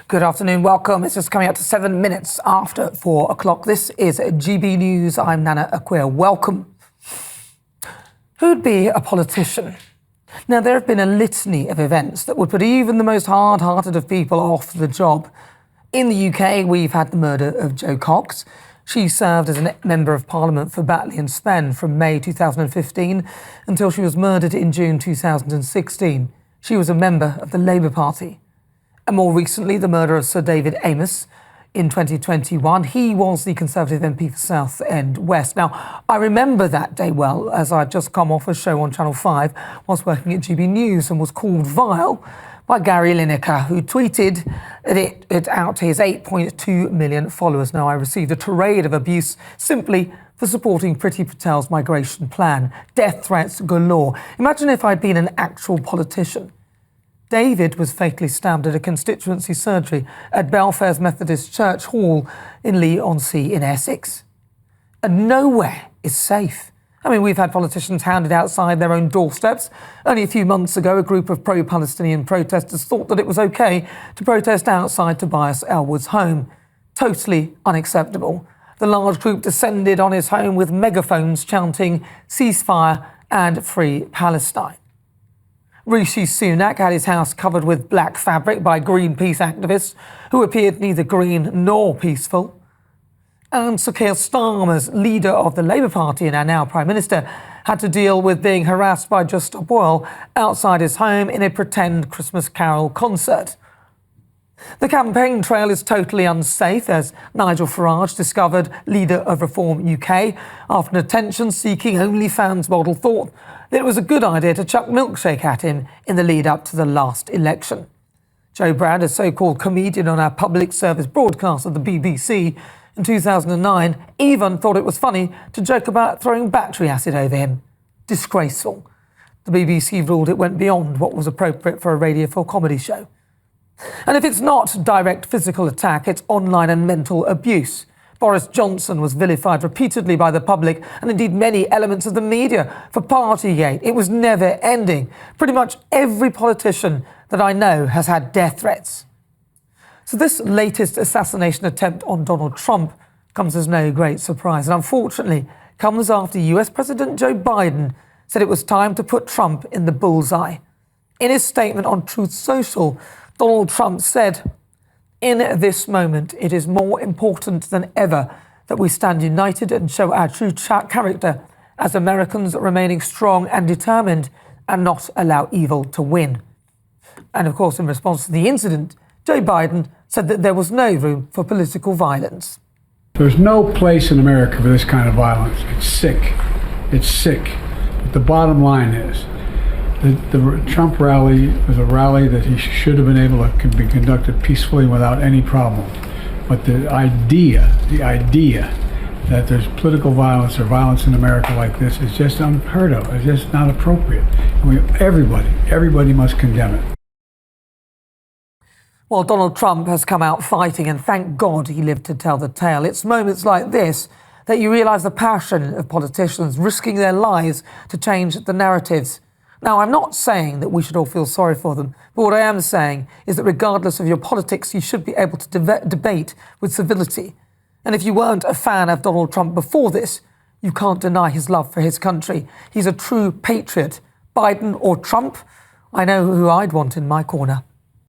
Good afternoon, welcome. It's just coming up to 7 minutes after 4 o'clock. This is GB News. I'm Nana Akua. Welcome. Who'd be a politician? Now, there have been a litany of events that would put even the most hard-hearted of people off the job. In the UK, we've had the murder of Jo Cox. She served as a Member of Parliament for Batley and Spen from May 2015 until she was murdered in June 2016. She was a member of the Labour Party. And more recently, the murder of Sir David Amess in 2021. He was the Conservative MP for Southend West. Now, I remember that day well, as I'd just come off a show on Channel 5 whilst working at GBNews and was called vile by Gary Lineker, who tweeted it out to his 8.2 million followers. Now, I received a tirade of abuse simply for supporting Priti Patel's migration plan. Death threats galore. Imagine if I'd been an actual politician. David was fatally stabbed at a constituency surgery at Belfair's Methodist Church Hall in Leigh-on-Sea in Essex. And nowhere is safe. I mean, we've had politicians hounded outside their own doorsteps. Only a few months ago, a group of pro-Palestinian protesters thought that it was OK to protest outside Tobias Ellwood's home. Totally unacceptable. The large group descended on his home with megaphones chanting ceasefire and free Palestine. Rishi Sunak had his house covered with black fabric by Greenpeace activists who appeared neither green nor peaceful. And Sir Keir Starmer's leader of the Labour Party and our now Prime Minister had to deal with being harassed by Just Stop Oil outside his home in a pretend Christmas Carol concert. The campaign trail is totally unsafe, as Nigel Farage discovered, leader of Reform UK, after an attention-seeking OnlyFans model thought that it was a good idea to chuck milkshake at him in the lead-up to the last election. Joe Brand, a so-called comedian on our public service broadcast of the BBC in 2009, even thought it was funny to joke about throwing battery acid over him. Disgraceful. The BBC ruled it went beyond what was appropriate for a Radio 4 comedy show. And if it's not direct physical attack, it's online and mental abuse. Boris Johnson was vilified repeatedly by the public and indeed many elements of the media for Partygate. It was never ending. Pretty much every politician that I know has had death threats. So this latest assassination attempt on Donald Trump comes as no great surprise, and unfortunately comes after US President Joe Biden said it was time to put Trump in the bullseye. In his statement on Truth Social, Donald Trump said, "In this moment, it is more important than ever that we stand united and show our true character as Americans, remaining strong and determined and not allow evil to win." And of course, in response to the incident, Joe Biden said that there was no room for political violence. There's no place in America for this kind of violence. It's sick. It's sick. But the bottom line is, the Trump rally was a rally that he should have been able to be conducted peacefully without any problem. But the idea that there's political violence or violence in America like this is just unheard of. It's just not appropriate. Everybody must condemn it. Well, Donald Trump has come out fighting, and thank God he lived to tell the tale. It's moments like this that you realise the passion of politicians risking their lives to change the narratives. Now, I'm not saying that we should all feel sorry for them, but what I am saying is that regardless of your politics, you should be able to debate with civility. And if you weren't a fan of Donald Trump before this, you can't deny his love for his country. He's a true patriot. Biden or Trump, I know who I'd want in my corner.